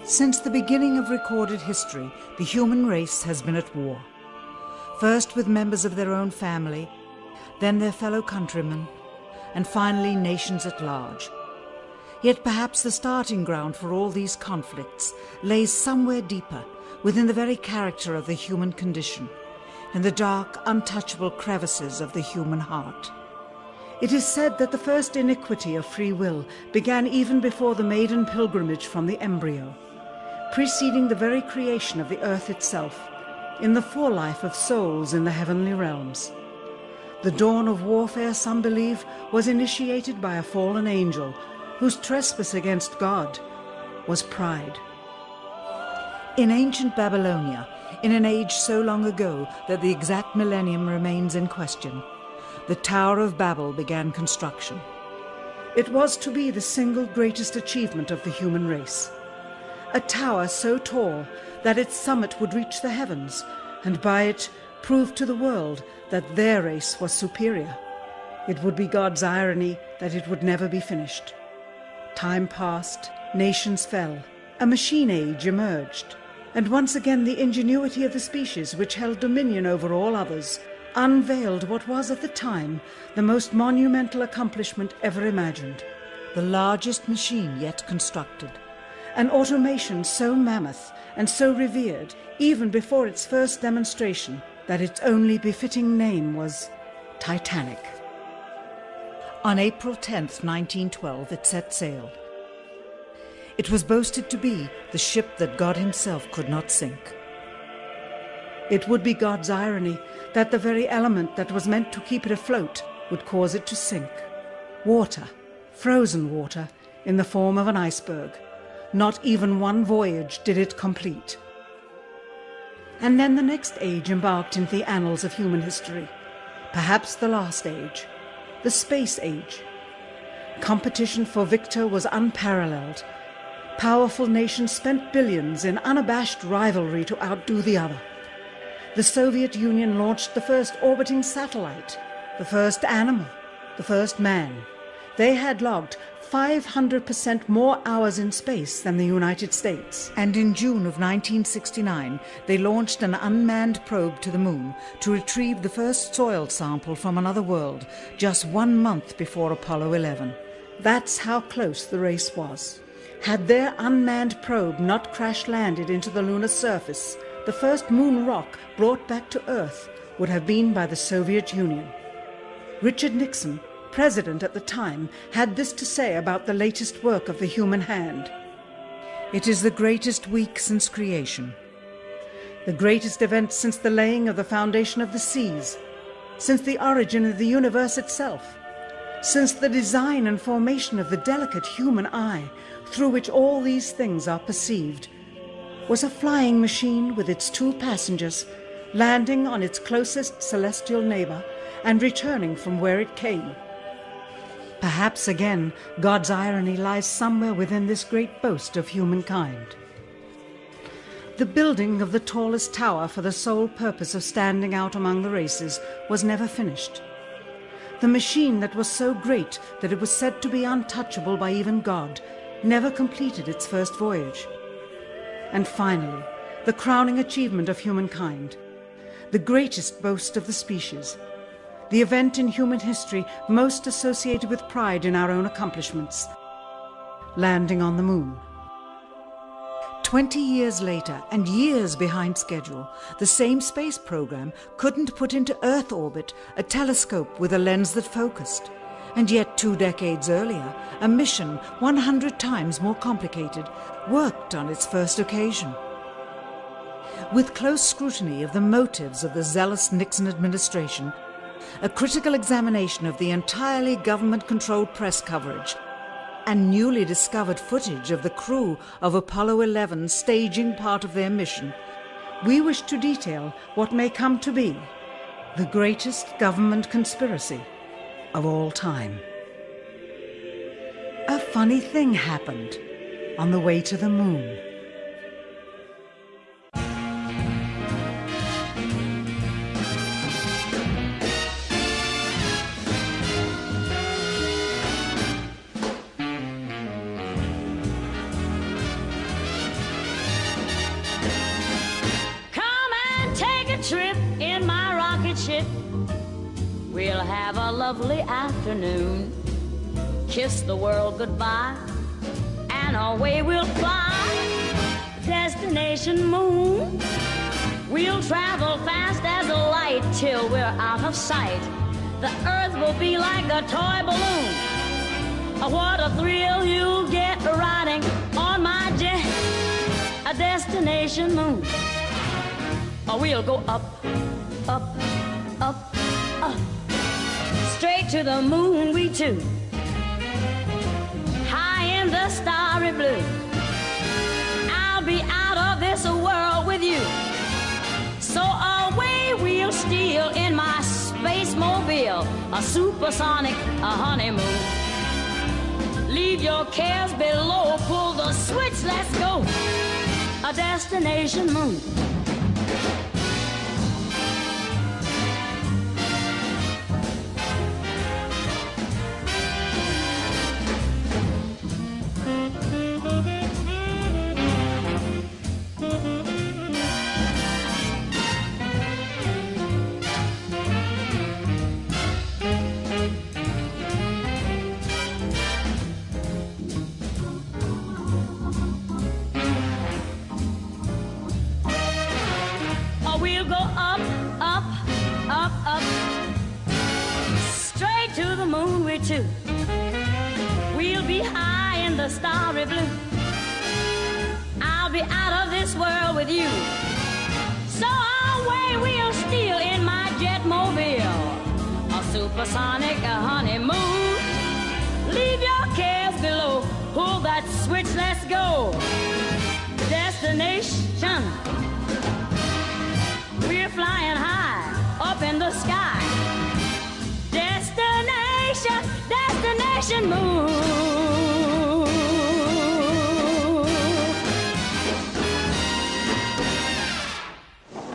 Since the beginning of recorded history, the human race has been at war. First with members of their own family, then their fellow countrymen, and finally nations at large. Yet perhaps the starting ground for all these conflicts lays somewhere deeper, within the very character of the human condition, in the dark, untouchable crevices of the human heart. It is said that the first iniquity of free will began even before the maiden pilgrimage from the embryo, preceding the very creation of the earth itself, in the forelife of souls in the heavenly realms. The dawn of warfare, some believe, was initiated by a fallen angel whose trespass against God was pride. In ancient Babylonia, in an age so long ago that the exact millennium remains in question, the Tower of Babel began construction. It was to be the single greatest achievement of the human race. A tower so tall that its summit would reach the heavens, and by it prove to the world that their race was superior. It would be God's irony that it would never be finished. Time passed, nations fell, a machine age emerged, and once again the ingenuity of the species which held dominion over all others unveiled what was at the time the most monumental accomplishment ever imagined, the largest machine yet constructed. An automation so mammoth and so revered, even before its first demonstration, that its only befitting name was Titanic. On April 10th, 1912, it set sail. It was boasted to be the ship that God himself could not sink. It would be God's irony that the very element that was meant to keep it afloat would cause it to sink. Water, frozen water, in the form of an iceberg. Not even one voyage did it complete. And then the next age embarked into the annals of human history, perhaps the last age, the space age. Competition for victor was unparalleled. Powerful nations spent billions in unabashed rivalry to outdo the other. The Soviet Union launched the first orbiting satellite, the first animal, the first man. They had logged 500% more hours in space than the United States. And in June of 1969, they launched an unmanned probe to the moon to retrieve the first soil sample from another world, just 1 month before Apollo 11. That's how close the race was. Had their unmanned probe not crash-landed into the lunar surface, the first moon rock brought back to Earth would have been by the Soviet Union. Richard Nixon, president at the time, had this to say about the latest work of the human hand. It is the greatest week since creation, the greatest event since the laying of the foundation of the seas, since the origin of the universe itself, since the design and formation of the delicate human eye through which all these things are perceived, was a flying machine with its 2 passengers landing on its closest celestial neighbor and returning from where it came. Perhaps again God's irony lies somewhere within this great boast of humankind. The building of the tallest tower for the sole purpose of standing out among the races was never finished. The machine that was so great that it was said to be untouchable by even God never completed its first voyage. And finally, the crowning achievement of humankind, the greatest boast of the species, the event in human history most associated with pride in our own accomplishments, landing on the moon. 20 years later, and years behind schedule, the same space program couldn't put into Earth orbit a telescope with a lens that focused. And yet 2 decades earlier, a mission 100 times more complicated worked on its first occasion. With close scrutiny of the motives of the zealous Nixon administration, a critical examination of the entirely government-controlled press coverage, and newly discovered footage of the crew of Apollo 11 staging part of their mission, we wish to detail what may come to be the greatest government conspiracy of all time. A funny thing happened on the way to the moon. watch it. We'll have a lovely afternoon. Kiss the world goodbye, and away we'll fly. Destination moon. We'll travel fast as a light till we're out of sight. The earth will be like a toy balloon. What a thrill you'll get riding on my jet. A destination moon. We'll go up, up, up, up. Straight to the moon we two. High in the starry blue. I'll be out of this world with you. So away we'll steal in my space mobile, a supersonic, a honeymoon. Leave your cares below, pull the switch, let's go. A destination moon. We'll go up, up, up, up, straight to the moon we two. We'll be high in the starry blue. I'll be out of this world with you. So away we'll steal in my jet mobile, a supersonic, a honeymoon. Leave your cares below, pull that switch, let's go. Destination. We're flying high up in the sky. Destination, destination moon.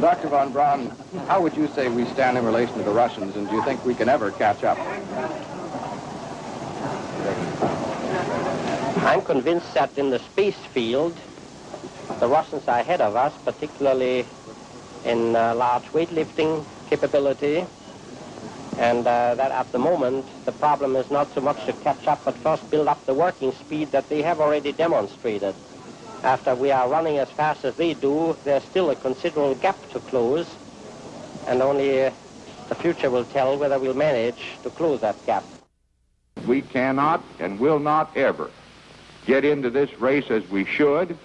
Dr. von Braun, how would you say we stand in relation to the Russians, and do you think we can ever catch up? I'm convinced that in the space field, the Russians are ahead of us, particularly in large weightlifting capability, and that at the moment the problem is not so much to catch up, but first build up the working speed that they have already demonstrated. After we are running as fast as they do, there's still a considerable gap to close, and only the future will tell whether we'll manage to close that gap. We cannot and will not ever get into this race as we should,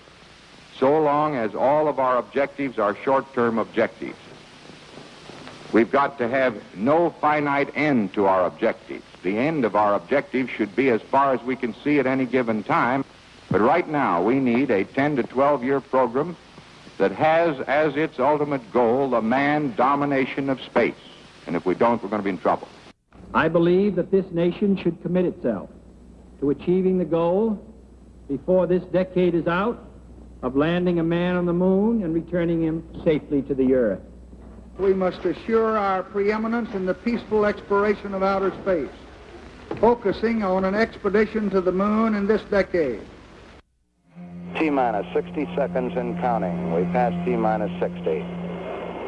so long as all of our objectives are short-term objectives. We've got to have no finite end to our objectives. The end of our objectives should be as far as we can see at any given time. But right now, we need a 10 to 12-year program that has as its ultimate goal the manned domination of space. And if we don't, we're going to be in trouble. I believe that this nation should commit itself to achieving the goal before this decade is out of landing a man on the moon and returning him safely to the earth. We must assure our preeminence in the peaceful exploration of outer space, focusing on an expedition to the moon in this decade. T-minus 60 seconds and counting. We passed T-minus 60.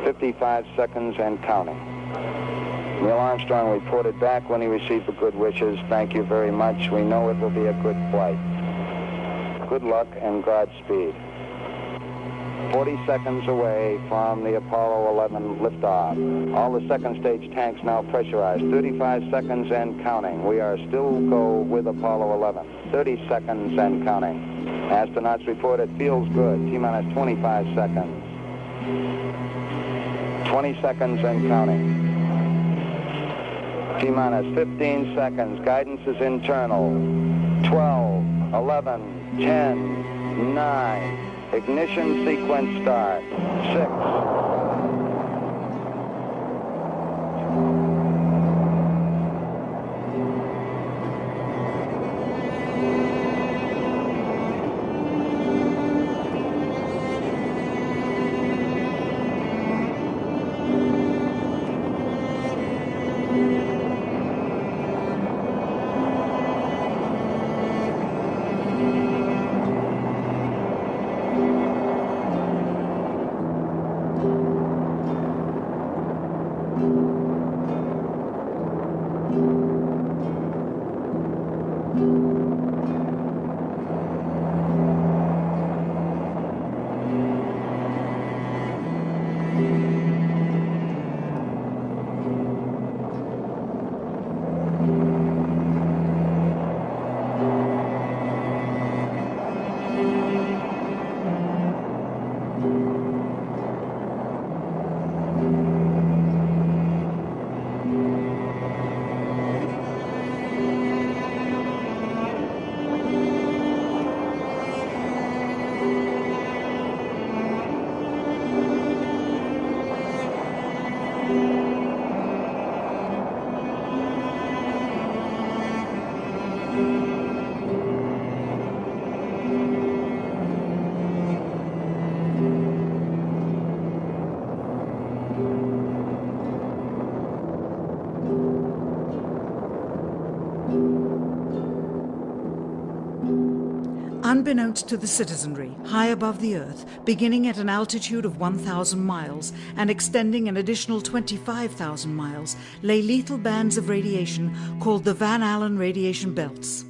55 seconds and counting. Neil Armstrong reported back when he received the good wishes. Thank you very much. We know it will be a good flight. Good luck and Godspeed. 40 seconds away from the Apollo 11 liftoff. All the second stage tanks now pressurized. 35 seconds and counting. We are still go with Apollo 11. 30 seconds and counting. Astronauts report it feels good. T-minus 25 seconds. 20 seconds and counting. T-minus 15 seconds. Guidance is internal. 12, 11, 10, 9. Ignition sequence start. 6. Unbeknownst to the citizenry, high above the Earth, beginning at an altitude of 1,000 miles and extending an additional 25,000 miles, lay lethal bands of radiation called the Van Allen radiation belts.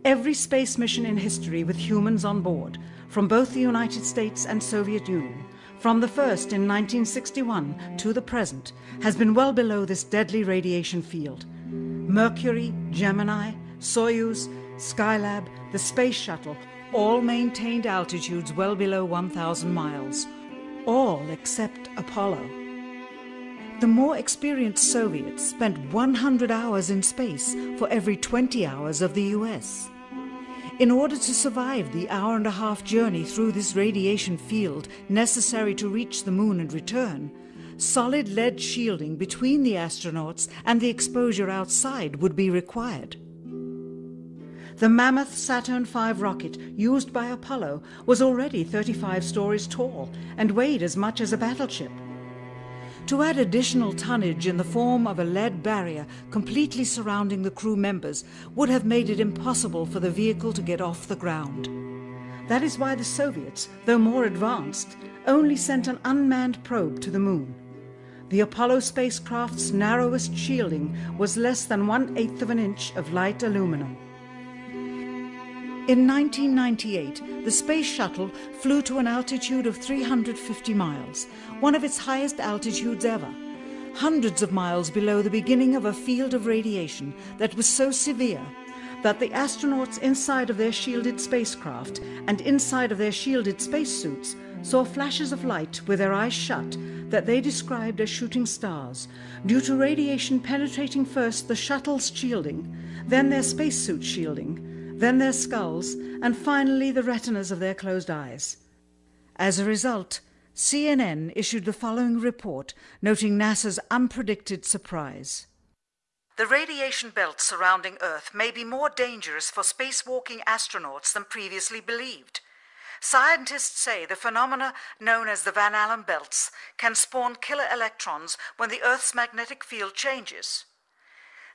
Every space mission in history with humans on board, from both the United States and Soviet Union, from the first in 1961 to the present, has been well below this deadly radiation field. Mercury, Gemini, Soyuz, Skylab, the Space Shuttle, all maintained altitudes well below 1,000 miles. All except Apollo. The more experienced Soviets spent 100 hours in space for every 20 hours of the US. In order to survive the hour-and-a-half journey through this radiation field necessary to reach the moon and return, solid lead shielding between the astronauts and the exposure outside would be required. The mammoth Saturn V rocket used by Apollo was already 35 stories tall and weighed as much as a battleship. To add additional tonnage in the form of a lead barrier completely surrounding the crew members would have made it impossible for the vehicle to get off the ground. That is why the Soviets, though more advanced, only sent an unmanned probe to the moon. The Apollo spacecraft's narrowest shielding was less than 1/8 of an inch of light aluminum. In 1998, the Space Shuttle flew to an altitude of 350 miles, one of its highest altitudes ever, hundreds of miles below the beginning of a field of radiation that was so severe that the astronauts inside of their shielded spacecraft and inside of their shielded spacesuits saw flashes of light with their eyes shut that they described as shooting stars, due to radiation penetrating first the shuttle's shielding, then their spacesuit shielding, then their skulls, and finally the retinas of their closed eyes. As a result, CNN issued the following report noting NASA's unpredicted surprise. The radiation belt surrounding Earth may be more dangerous for spacewalking astronauts than previously believed. Scientists say the phenomena known as the Van Allen belts can spawn killer electrons when the Earth's magnetic field changes.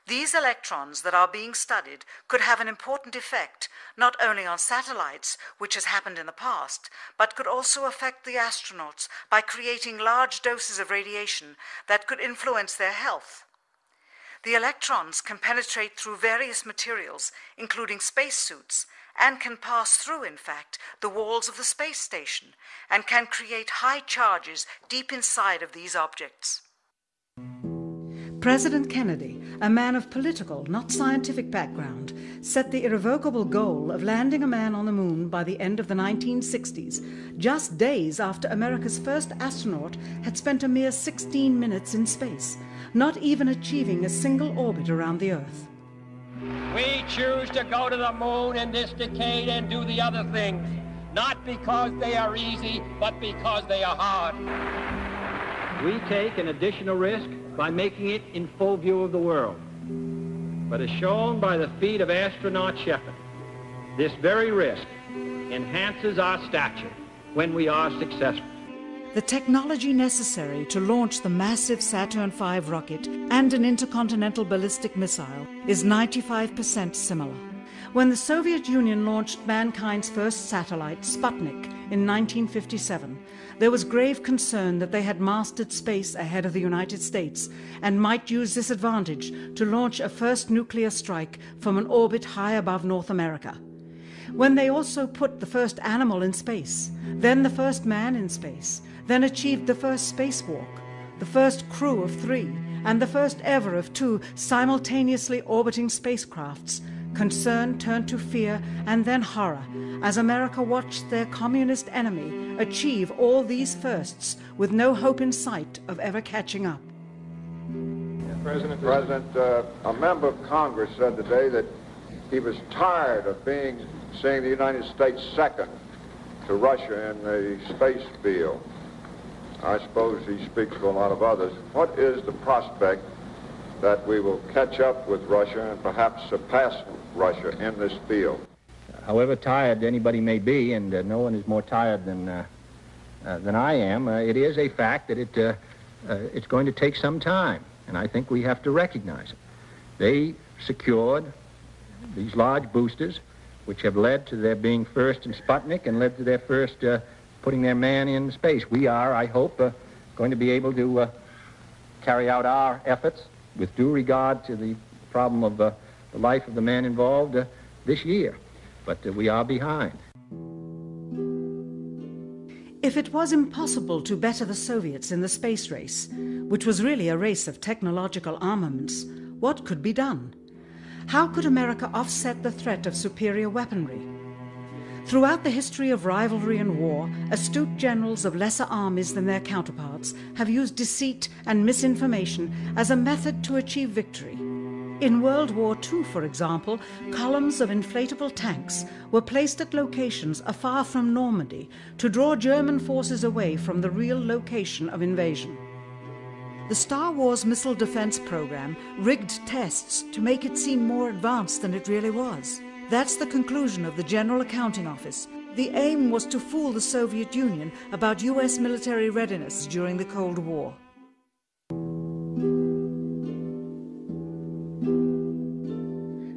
These electrons that are being studied could have an important effect, not only on satellites, which has happened in the past, but could also affect the astronauts by creating large doses of radiation that could influence their health. The electrons can penetrate through various materials, including spacesuits, and can pass through, in fact, the walls of the space station, and can create high charges deep inside of these objects. President Kennedy, a man of political, not scientific background, set the irrevocable goal of landing a man on the moon by the end of the 1960s, just days after America's first astronaut had spent a mere 16 minutes in space, not even achieving a single orbit around the Earth. We choose to go to the moon in this decade and do the other things, not because they are easy, but because they are hard. We take an additional risk by making it in full view of the world. But as shown by the feat of astronaut Shepard, this very risk enhances our stature when we are successful. The technology necessary to launch the massive Saturn V rocket and an intercontinental ballistic missile is 95% similar. When the Soviet Union launched mankind's first satellite, Sputnik, in 1957, there was grave concern that they had mastered space ahead of the United States and might use this advantage to launch a first nuclear strike from an orbit high above North America. When they also put the first animal in space, then the first man in space, then achieved the first spacewalk, the first crew of 3, and the first ever of 2 simultaneously orbiting spacecrafts, concern turned to fear and then horror as America watched their communist enemy achieve all these firsts with no hope in sight of ever catching up. President, a member of Congress said today that he was tired of seeing the United States second to Russia in the space field. I suppose he speaks for a lot of others. What is the prospect that we will catch up with Russia and perhaps surpass Russia in this field? However tired anybody may be, and no one is more tired than I am, it is a fact that it's going to take some time, and I think we have to recognize it. They secured these large boosters which have led to their being first in Sputnik and led to their first putting their man in space. We are, I hope, going to be able to carry out our efforts with due regard to the problem of the life of the man involved this year. But we are behind. If it was impossible to better the Soviets in the space race, which was really a race of technological armaments, what could be done? How could America offset the threat of superior weaponry? Throughout the history of rivalry and war, astute generals of lesser armies than their counterparts have used deceit and misinformation as a method to achieve victory. In World War II, for example, columns of inflatable tanks were placed at locations afar from Normandy to draw German forces away from the real location of invasion. The Star Wars missile defense program rigged tests to make it seem more advanced than it really was. That's the conclusion of the General Accounting Office. The aim was to fool the Soviet Union about US military readiness during the Cold War.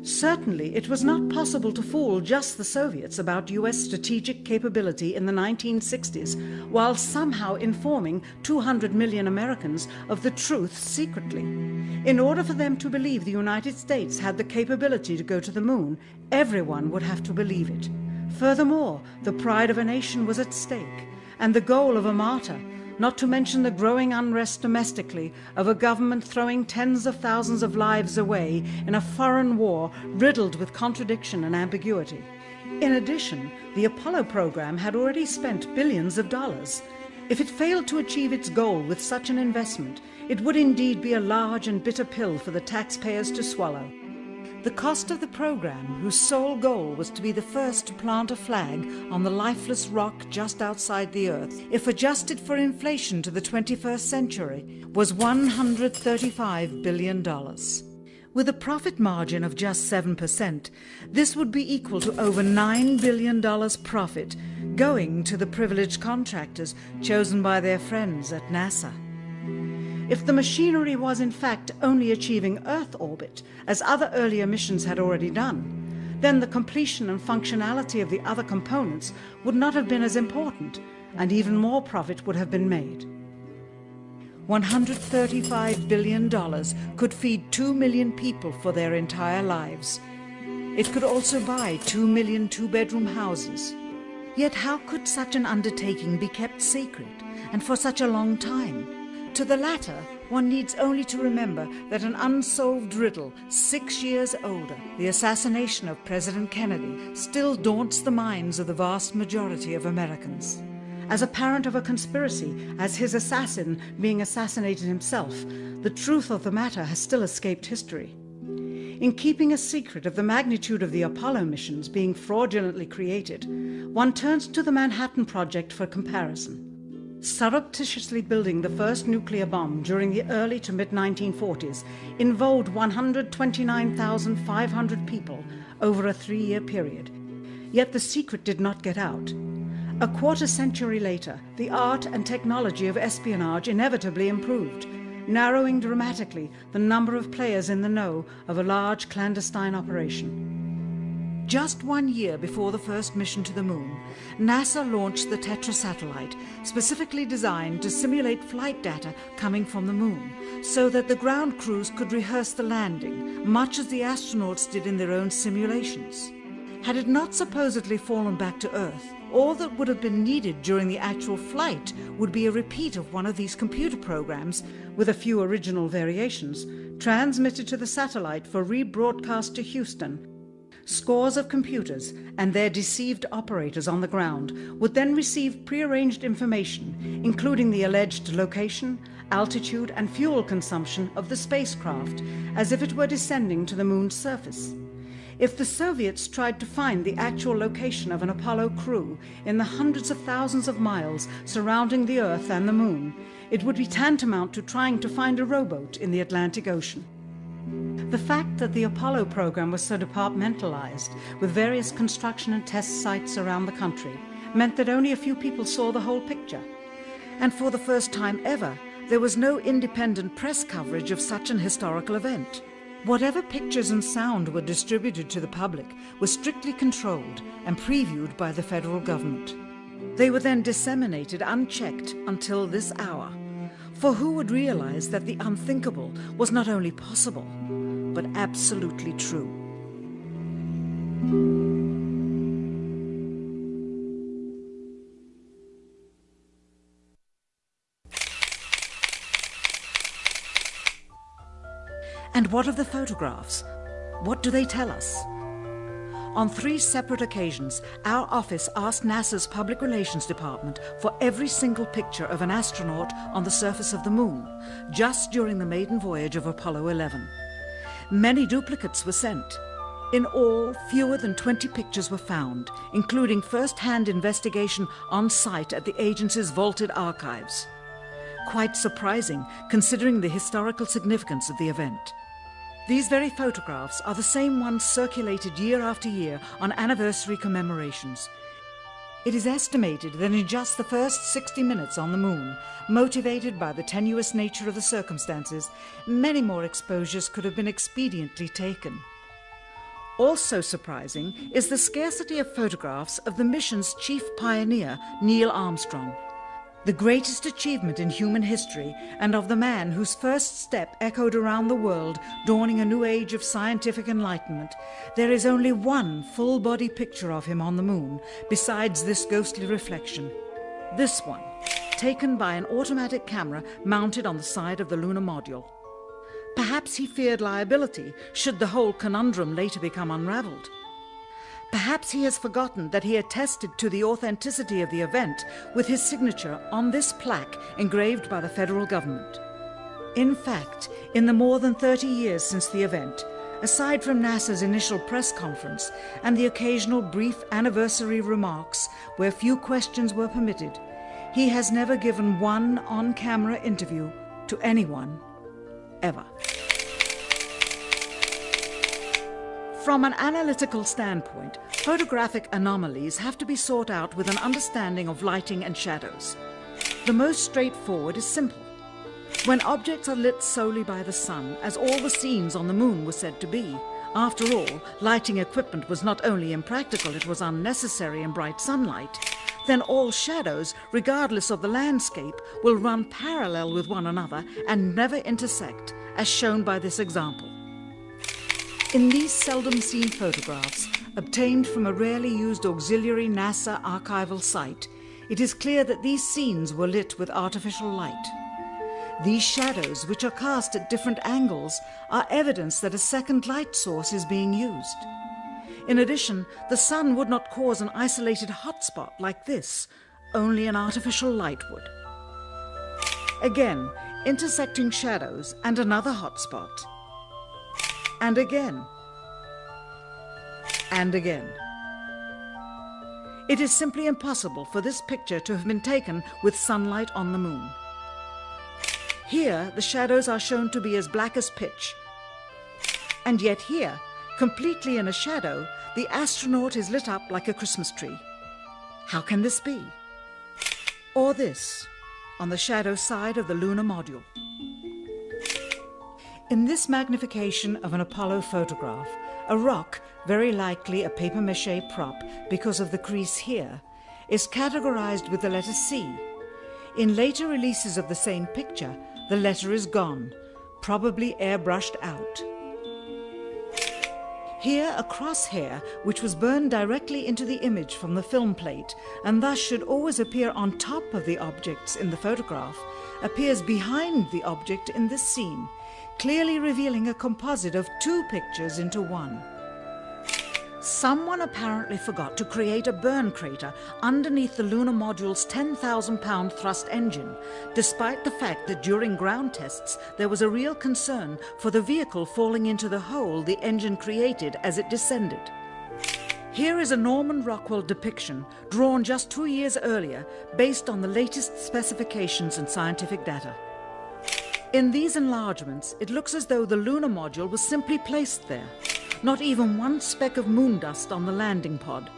Certainly, it was not possible to fool just the Soviets about US strategic capability in the 1960s, while somehow informing 200 million Americans of the truth secretly. In order for them to believe the United States had the capability to go to the moon, everyone would have to believe it. Furthermore, the pride of a nation was at stake, and the goal of a martyr, not to mention the growing unrest domestically of a government throwing tens of thousands of lives away in a foreign war riddled with contradiction and ambiguity. In addition, the Apollo program had already spent billions of dollars. If it failed to achieve its goal with such an investment, it would indeed be a large and bitter pill for the taxpayers to swallow. The cost of the program, whose sole goal was to be the first to plant a flag on the lifeless rock just outside the Earth, if adjusted for inflation to the 21st century, was $135 billion. With a profit margin of just 7%, this would be equal to over $9 billion profit going to the privileged contractors chosen by their friends at NASA. If the machinery was in fact only achieving Earth orbit, as other earlier missions had already done, then the completion and functionality of the other components would not have been as important, and even more profit would have been made. $135 billion could feed 2 million people for their entire lives. It could also buy 2 million two-bedroom houses. Yet how could such an undertaking be kept secret, and for such a long time? To the latter, one needs only to remember that an unsolved riddle 6 years older, the assassination of President Kennedy, still daunts the minds of the vast majority of Americans. As a parent of a conspiracy, as his assassin being assassinated himself, the truth of the matter has still escaped history. In keeping a secret of the magnitude of the Apollo missions being fraudulently created, one turns to the Manhattan Project for comparison. Surreptitiously building the first nuclear bomb during the early to mid-1940s involved 129,500 people over a 3-year period. Yet the secret did not get out. A quarter century later, the art and technology of espionage inevitably improved, narrowing dramatically the number of players in the know of a large clandestine operation. Just 1 year before the first mission to the moon, NASA launched the Tetra satellite, specifically designed to simulate flight data coming from the moon, so that the ground crews could rehearse the landing, much as the astronauts did in their own simulations. Had it not supposedly fallen back to Earth, all that would have been needed during the actual flight would be a repeat of one of these computer programs, with a few original variations, transmitted to the satellite for rebroadcast to Houston. Scores of computers and their deceived operators on the ground would then receive prearranged information, including the alleged location, altitude, and fuel consumption of the spacecraft, as if it were descending to the moon's surface. If the Soviets tried to find the actual location of an Apollo crew in the hundreds of thousands of miles surrounding the Earth and the moon, it would be tantamount to trying to find a rowboat in the Atlantic Ocean. The fact that the Apollo program was so departmentalized, with various construction and test sites around the country, meant that only a few people saw the whole picture. And for the first time ever, there was no independent press coverage of such an historical event. Whatever pictures and sound were distributed to the public were strictly controlled and previewed by the federal government. They were then disseminated unchecked until this hour. For who would realize that the unthinkable was not only possible, but absolutely true? And what of the photographs? What do they tell us? On 3 separate occasions, our office asked NASA's Public Relations Department for every single picture of an astronaut on the surface of the Moon, just during the maiden voyage of Apollo 11. Many duplicates were sent. In all, fewer than 20 pictures were found, including first-hand investigation on site at the agency's vaulted archives. Quite surprising, considering the historical significance of the event. These very photographs are the same ones circulated year after year on anniversary commemorations. It is estimated that in just the first 60 minutes on the Moon, motivated by the tenuous nature of the circumstances, many more exposures could have been expediently taken. Also surprising is the scarcity of photographs of the mission's chief pioneer, Neil Armstrong. The greatest achievement in human history, and of the man whose first step echoed around the world, dawning a new age of scientific enlightenment, there is only one full-body picture of him on the Moon, besides this ghostly reflection. This one, taken by an automatic camera mounted on the side of the lunar module. Perhaps he feared liability should the whole conundrum later become unraveled. Perhaps he has forgotten that he attested to the authenticity of the event with his signature on this plaque engraved by the federal government. In fact, in the more than 30 years since the event, aside from NASA's initial press conference and the occasional brief anniversary remarks where few questions were permitted, he has never given one on-camera interview to anyone, ever. From an analytical standpoint, photographic anomalies have to be sought out with an understanding of lighting and shadows. The most straightforward is simple. When objects are lit solely by the sun, as all the scenes on the Moon were said to be, after all, lighting equipment was not only impractical, it was unnecessary in bright sunlight, then all shadows, regardless of the landscape, will run parallel with one another and never intersect, as shown by this example. In these seldom-seen photographs, obtained from a rarely used auxiliary NASA archival site, it is clear that these scenes were lit with artificial light. These shadows, which are cast at different angles, are evidence that a second light source is being used. In addition, the sun would not cause an isolated hotspot like this, only an artificial light would. Again, intersecting shadows and another hotspot. And again. And again. It is simply impossible for this picture to have been taken with sunlight on the Moon. Here, the shadows are shown to be as black as pitch. And yet here, completely in a shadow, the astronaut is lit up like a Christmas tree. How can this be? Or this, on the shadow side of the lunar module. In this magnification of an Apollo photograph, a rock, very likely a papier-mâché prop because of the crease here, is categorized with the letter C. In later releases of the same picture, the letter is gone, probably airbrushed out. Here, a crosshair, which was burned directly into the image from the film plate, and thus should always appear on top of the objects in the photograph, appears behind the object in this scene, clearly revealing a composite of 2 pictures into one. Someone apparently forgot to create a burn crater underneath the lunar module's 10,000-pound thrust engine, despite the fact that during ground tests there was a real concern for the vehicle falling into the hole the engine created as it descended. Here is a Norman Rockwell depiction drawn just 2 years earlier based on the latest specifications and scientific data. In these enlargements, it looks as though the lunar module was simply placed there. Not even one speck of moon dust on the landing pod.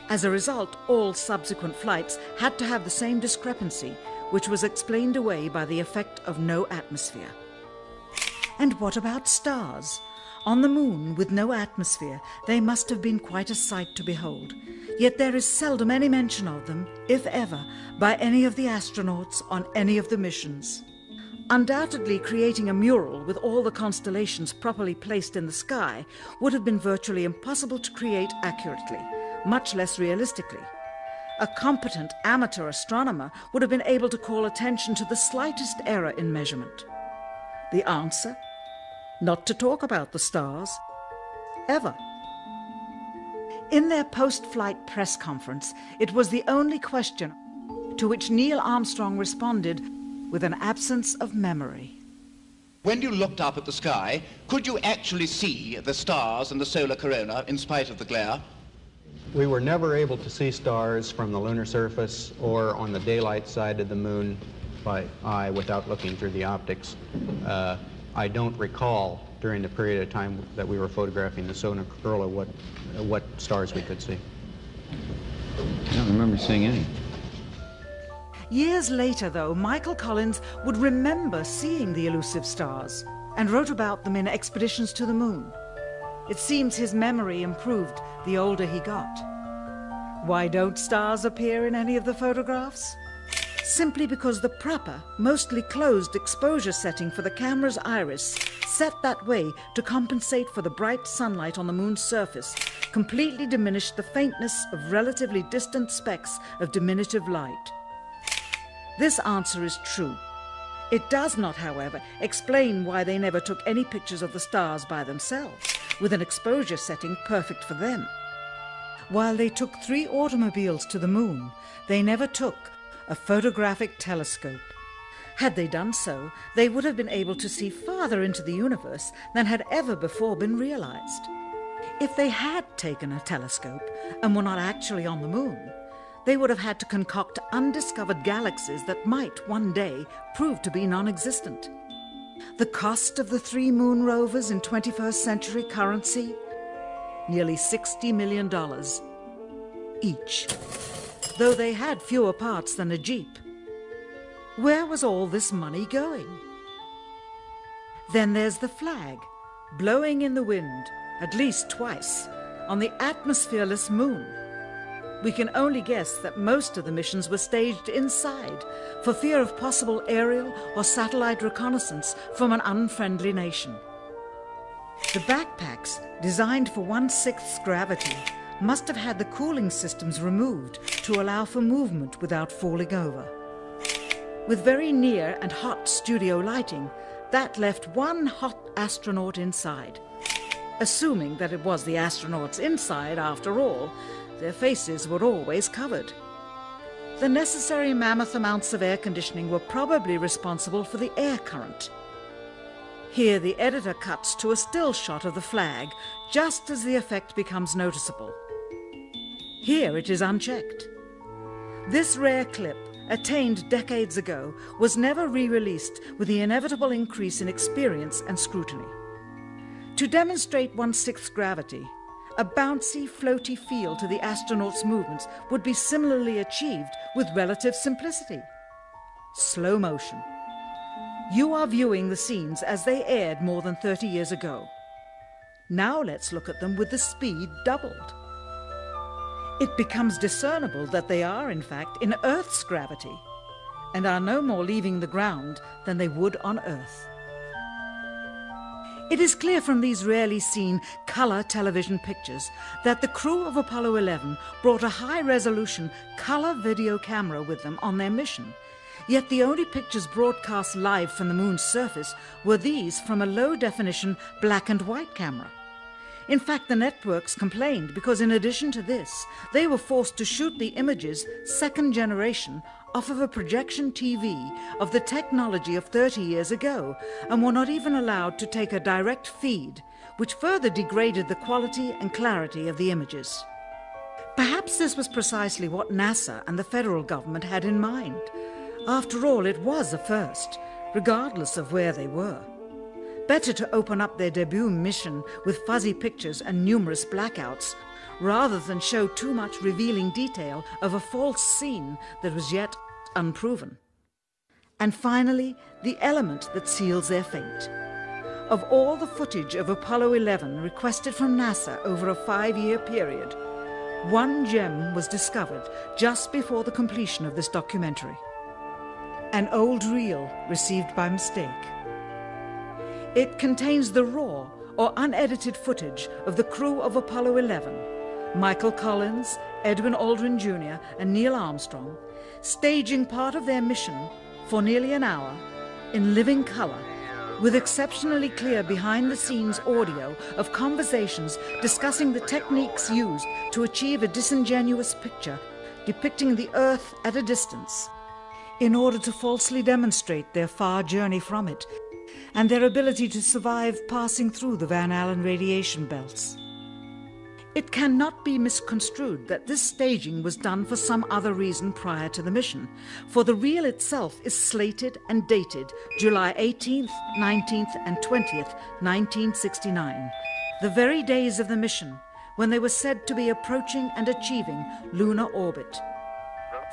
As a result, all subsequent flights had to have the same discrepancy, which was explained away by the effect of no atmosphere. And what about stars? On the moon, with no atmosphere, they must have been quite a sight to behold. Yet there is seldom any mention of them, if ever, by any of the astronauts on any of the missions. Undoubtedly, creating a mural with all the constellations properly placed in the sky would have been virtually impossible to create accurately, much less realistically. A competent amateur astronomer would have been able to call attention to the slightest error in measurement. The answer? Not to talk about the stars. Ever. In their post-flight press conference, it was the only question to which Neil Armstrong responded with an absence of memory. When you looked up at the sky, could you actually see the stars and the solar corona in spite of the glare? We were never able to see stars from the lunar surface or on the daylight side of the moon by eye without looking through the optics. I don't recall during the period of time that we were photographing the solar corona what stars we could see. I don't remember seeing any. Years later, though, Michael Collins would remember seeing the elusive stars and wrote about them in Expeditions to the Moon. It seems his memory improved the older he got. Why don't stars appear in any of the photographs? Simply because the proper, mostly closed exposure setting for the camera's iris, set that way to compensate for the bright sunlight on the moon's surface, completely diminished the faintness of relatively distant specks of diminutive light. This answer is true. It does not, however, explain why they never took any pictures of the stars by themselves, with an exposure setting perfect for them. While they took 3 automobiles to the moon, they never took a photographic telescope. Had they done so, they would have been able to see farther into the universe than had ever before been realized. If they had taken a telescope and were not actually on the moon, they would have had to concoct undiscovered galaxies that might one day prove to be non-existent. The cost of the 3 moon rovers in 21st century currency? Nearly $60 million each, though they had fewer parts than a Jeep. Where was all this money going? Then there's the flag, blowing in the wind, at least twice, on the atmosphereless moon. We can only guess that most of the missions were staged inside for fear of possible aerial or satellite reconnaissance from an unfriendly nation. The backpacks, designed for 1/6 gravity, must have had the cooling systems removed to allow for movement without falling over. With very near and hot studio lighting, that left one hot astronaut inside. Assuming that it was the astronauts inside, after all, their faces were always covered. The necessary mammoth amounts of air conditioning were probably responsible for the air current. Here the editor cuts to a still shot of the flag, just as the effect becomes noticeable. Here it is unchecked. This rare clip, attained decades ago, was never re-released with the inevitable increase in experience and scrutiny. To demonstrate 1/6 gravity, a bouncy, floaty feel to the astronauts' movements would be similarly achieved with relative simplicity. Slow motion. You are viewing the scenes as they aired more than 30 years ago. Now let's look at them with the speed doubled. It becomes discernible that they are, in fact, in Earth's gravity, and are no more leaving the ground than they would on Earth. It is clear from these rarely seen colour television pictures that the crew of Apollo 11 brought a high-resolution colour video camera with them on their mission, yet the only pictures broadcast live from the moon's surface were these from a low-definition black and white camera. In fact, the networks complained because in addition to this, they were forced to shoot the images, second generation, off of a projection TV of the technology of 30 years ago, and were not even allowed to take a direct feed, which further degraded the quality and clarity of the images. Perhaps this was precisely what NASA and the federal government had in mind. After all, it was a first, regardless of where they were. Better to open up their debut mission with fuzzy pictures and numerous blackouts, rather than show too much revealing detail of a false scene that was yet unproven. And finally, the element that seals their fate. Of all the footage of Apollo 11 requested from NASA over a 5-year period, one gem was discovered just before the completion of this documentary. An old reel received by mistake. It contains the raw or unedited footage of the crew of Apollo 11, Michael Collins, Edwin Aldrin Jr. and Neil Armstrong, staging part of their mission for nearly an hour in living color, with exceptionally clear behind-the-scenes audio of conversations discussing the techniques used to achieve a disingenuous picture depicting the Earth at a distance in order to falsely demonstrate their far journey from it and their ability to survive passing through the Van Allen radiation belts. It cannot be misconstrued that this staging was done for some other reason prior to the mission, for the reel itself is slated and dated July 18th, 19th and 20th, 1969, the very days of the mission when they were said to be approaching and achieving lunar orbit.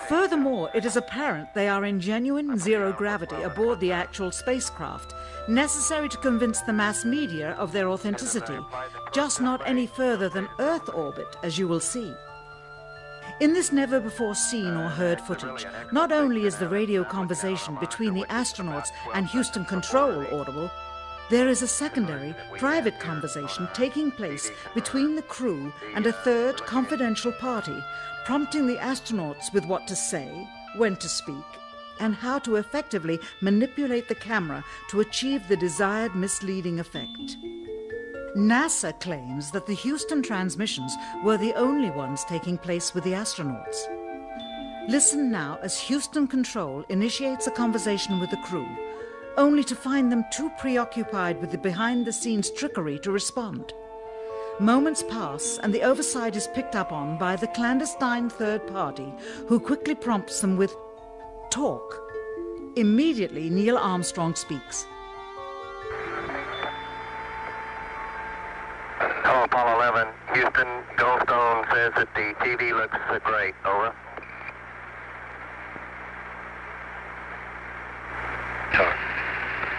Furthermore, it is apparent they are in genuine zero gravity aboard the actual spacecraft, necessary to convince the mass media of their authenticity, just not any further than Earth orbit, as you will see. In this never-before-seen or heard footage, not only is the radio conversation between the astronauts and Houston Control audible, there is a secondary, private conversation taking place between the crew and a third confidential party, prompting the astronauts with what to say, when to speak, and how to effectively manipulate the camera to achieve the desired misleading effect. NASA claims that the Houston transmissions were the only ones taking place with the astronauts. Listen now as Houston Control initiates a conversation with the crew, only to find them too preoccupied with the behind-the-scenes trickery to respond. Moments pass and the oversight is picked up on by the clandestine third party, who quickly prompts them with talk. Immediately, Neil Armstrong speaks. Hello, Apollo 11. Houston, Goldstone says that the TV looks great. Over.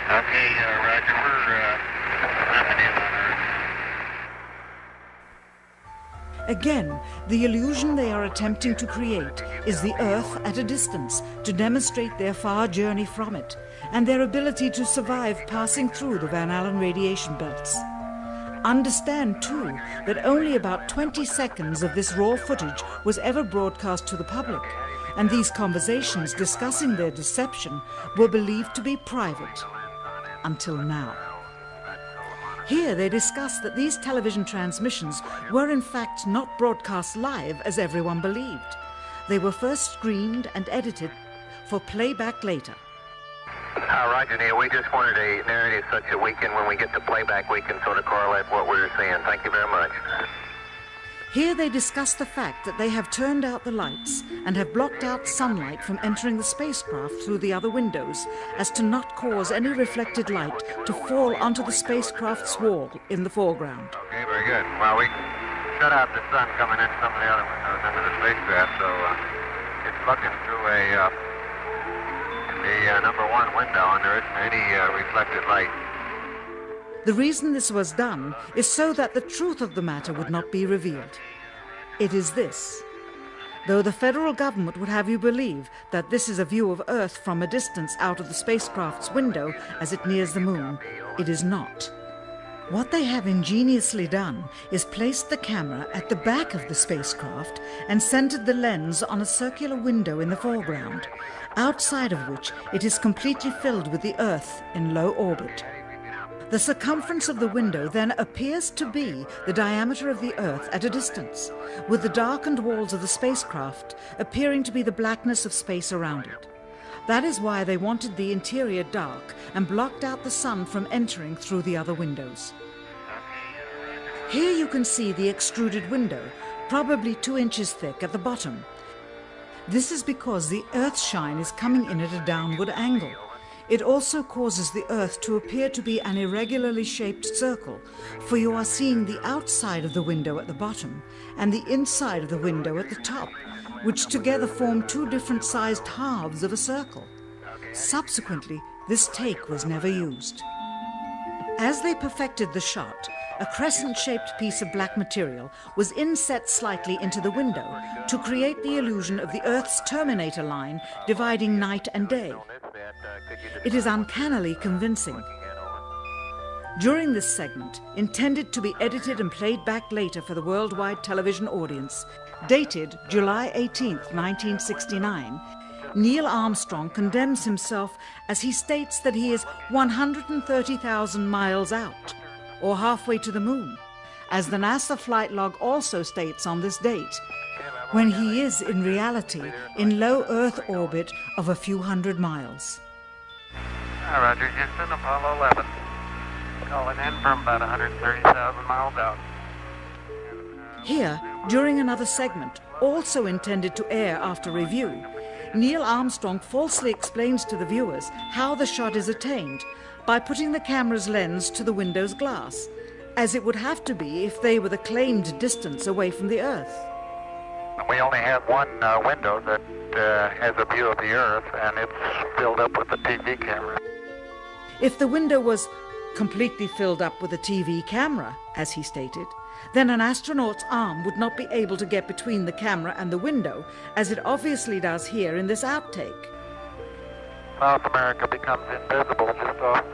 Okay, Roger. We're coming in on Earth. Again, the illusion they are attempting to create is the Earth at a distance to demonstrate their far journey from it and their ability to survive passing through the Van Allen radiation belts. Understand, too, that only about 20 seconds of this raw footage was ever broadcast to the public, and these conversations discussing their deception were believed to be private. Until now. Here they discuss that these television transmissions were in fact not broadcast live as everyone believed. They were first screened and edited for playback later. Roger, Neil. We just wanted a narrative such that we can, when we get the playback, we can sort of correlate what we're seeing. Thank you very much. Here they discuss the fact that they have turned out the lights and have blocked out sunlight from entering the spacecraft through the other windows, as to not cause any reflected light to fall onto the spacecraft's wall in the foreground. Okay, very good. Well, we shut out the sun coming in some of the other windows into the spacecraft, so it's looking through the number one window, and there isn't any reflected light. The reason this was done is so that the truth of the matter would not be revealed. It is this. Though the federal government would have you believe that this is a view of Earth from a distance out of the spacecraft's window as it nears the moon, it is not. What they have ingeniously done is placed the camera at the back of the spacecraft and centered the lens on a circular window in the foreground, outside of which it is completely filled with the Earth in low orbit. The circumference of the window then appears to be the diameter of the Earth at a distance, with the darkened walls of the spacecraft appearing to be the blackness of space around it. That is why they wanted the interior dark and blocked out the sun from entering through the other windows. Here you can see the extruded window, probably 2 inches thick at the bottom. This is because the Earth's shine is coming in at a downward angle. It also causes the Earth to appear to be an irregularly shaped circle, for you are seeing the outside of the window at the bottom and the inside of the window at the top, which together form 2 different sized halves of a circle. Subsequently, this take was never used. As they perfected the shot, a crescent-shaped piece of black material was inset slightly into the window to create the illusion of the Earth's terminator line dividing night and day. It is uncannily convincing. During this segment, intended to be edited and played back later for the worldwide television audience, dated July 18, 1969, Neil Armstrong condemns himself as he states that he is 130,000 miles out, or halfway to the moon, as the NASA flight log also states on this date, when he is in reality in low Earth orbit of a few hundred miles. Roger, Houston, Apollo 11. Calling in from about 130,000 miles out. Here, during another segment, also intended to air after review, Neil Armstrong falsely explains to the viewers how the shot is attained by putting the camera's lens to the window's glass, as it would have to be if they were the claimed distance away from the Earth. We only have one window that has a view of the Earth, and it's filled up with a TV camera. If the window was completely filled up with a TV camera, as he stated, then an astronaut's arm would not be able to get between the camera and the window, as it obviously does here in this outtake. South America becomes invisible just off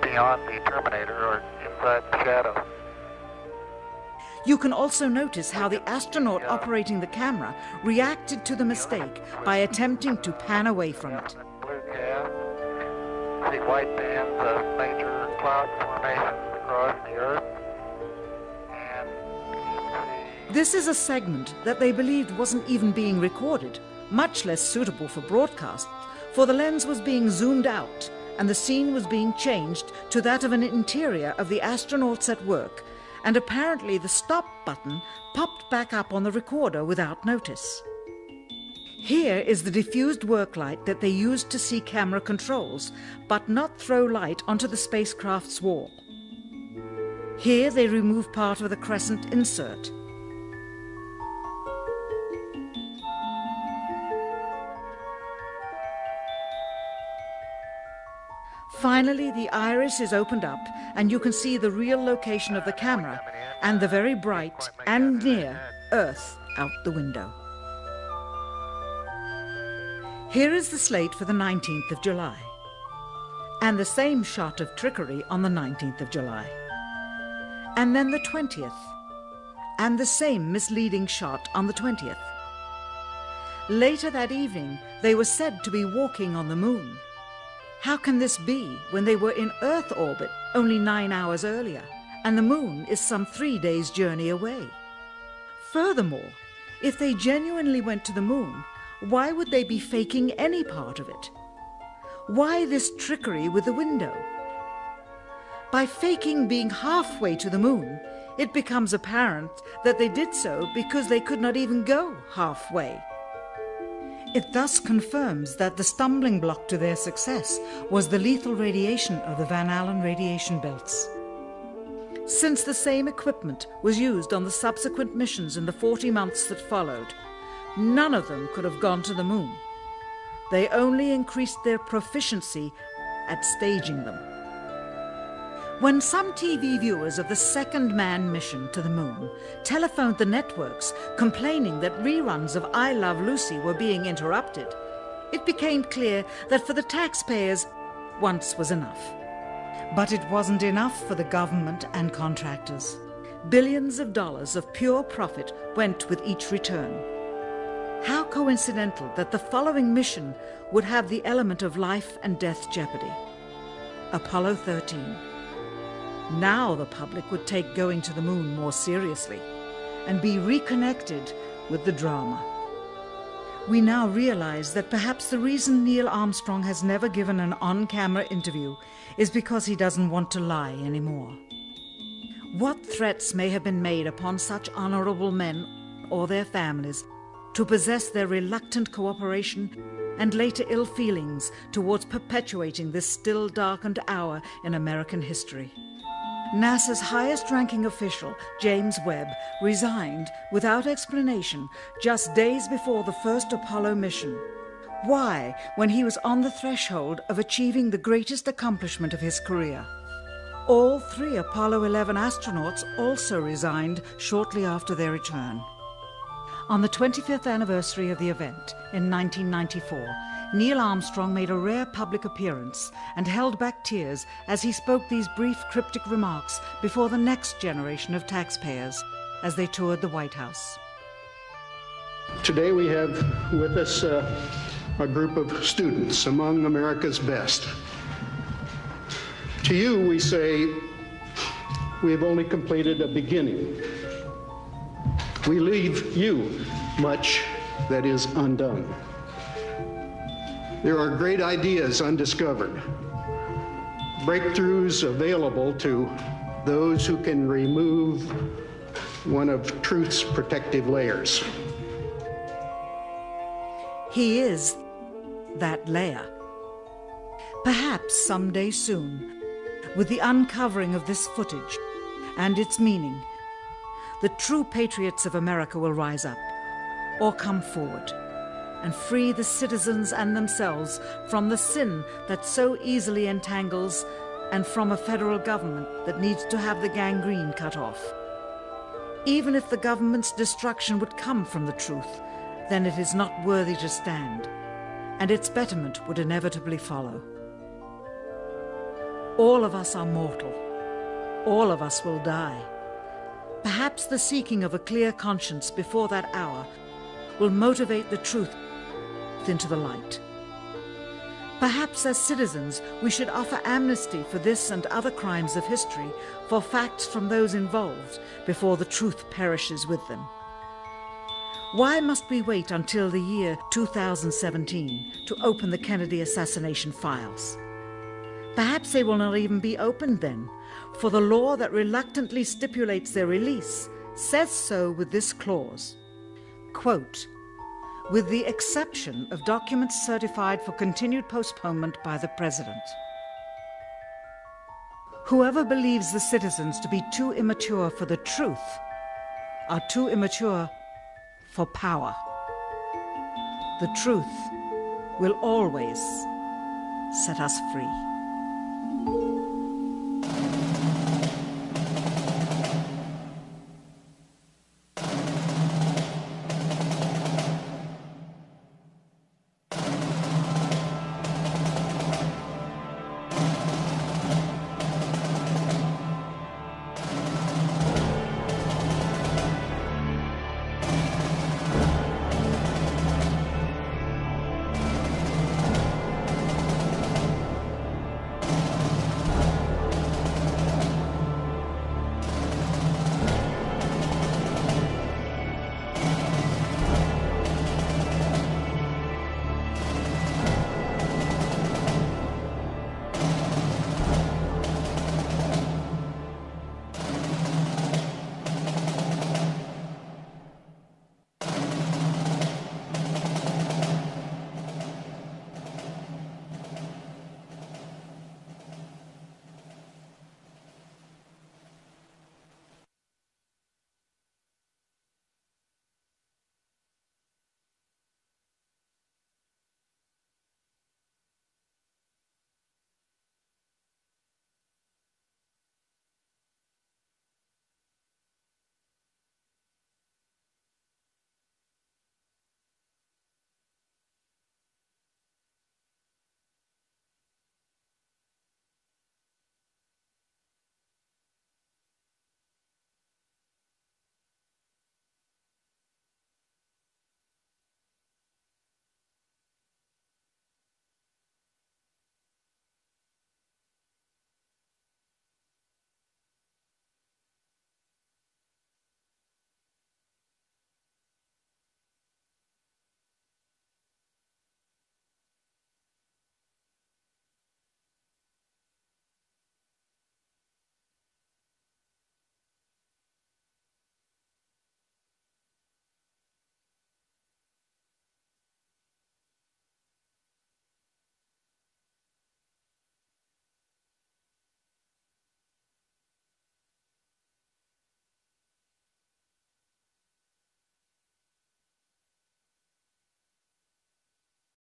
beyond the Terminator or inside the shadow. You can also notice how the astronaut operating the camera reacted to the mistake by attempting to pan away from it. Blue cast, see white bands of major cloud formations across the Earth. This is a segment that they believed wasn't even being recorded, much less suitable for broadcast, for the lens was being zoomed out and the scene was being changed to that of an interior of the astronauts at work, and apparently the stop button popped back up on the recorder without notice. Here is the diffused work light that they used to see camera controls, but not throw light onto the spacecraft's wall. Here they remove part of the crescent insert. Finally, the iris is opened up and you can see the real location of the camera and the very bright and near Earth out the window. Here is the slate for the 19th of July, and the same shot of trickery on the 19th of July, and then the 20th, and the same misleading shot on the 20th. Later that evening, they were said to be walking on the moon. How can this be when they were in Earth orbit only 9 hours earlier, and the moon is some 3 days' journey away? Furthermore, if they genuinely went to the moon, why would they be faking any part of it? Why this trickery with the window? By faking being halfway to the moon, it becomes apparent that they did so because they could not even go halfway. It thus confirms that the stumbling block to their success was the lethal radiation of the Van Allen radiation belts. Since the same equipment was used on the subsequent missions in the 40 months that followed, none of them could have gone to the moon. They only increased their proficiency at staging them. When some TV viewers of the second manned mission to the moon telephoned the networks complaining that reruns of I Love Lucy were being interrupted, it became clear that for the taxpayers, once was enough. But it wasn't enough for the government and contractors. Billions of dollars of pure profit went with each return. How coincidental that the following mission would have the element of life and death jeopardy. Apollo 13. Now the public would take going to the moon more seriously and be reconnected with the drama. We now realize that perhaps the reason Neil Armstrong has never given an on-camera interview is because he doesn't want to lie anymore. What threats may have been made upon such honorable men or their families to possess their reluctant cooperation and later ill feelings towards perpetuating this still darkened hour in American history. NASA's highest-ranking official, James Webb, resigned without explanation just days before the first Apollo mission. Why, when he was on the threshold of achieving the greatest accomplishment of his career? All 3 Apollo 11 astronauts also resigned shortly after their return. On the 25th anniversary of the event in 1994, Neil Armstrong made a rare public appearance and held back tears as he spoke these brief cryptic remarks before the next generation of taxpayers as they toured the White House. Today we have with us a group of students among America's best. To you we say, we have only completed a beginning. We leave you much that is undone. There are great ideas undiscovered, breakthroughs available to those who can remove one of truth's protective layers. He is that layer. Perhaps someday soon, with the uncovering of this footage and its meaning, the true patriots of America will rise up or come forward and free the citizens and themselves from the sin that so easily entangles and from a federal government that needs to have the gangrene cut off. Even if the government's destruction would come from the truth, then it is not worthy to stand, and its betterment would inevitably follow. All of us are mortal. All of us will die. Perhaps the seeking of a clear conscience before that hour will motivate the truth into the light. Perhaps as citizens we should offer amnesty for this and other crimes of history, for facts from those involved, before the truth perishes with them. Why must we wait until the year 2017 to open the Kennedy assassination files? Perhaps they will not even be opened then, for the law that reluctantly stipulates their release says so with this clause, quote, with the exception of documents certified for continued postponement by the President. Whoever believes the citizens to be too immature for the truth are too immature for power. The truth will always set us free.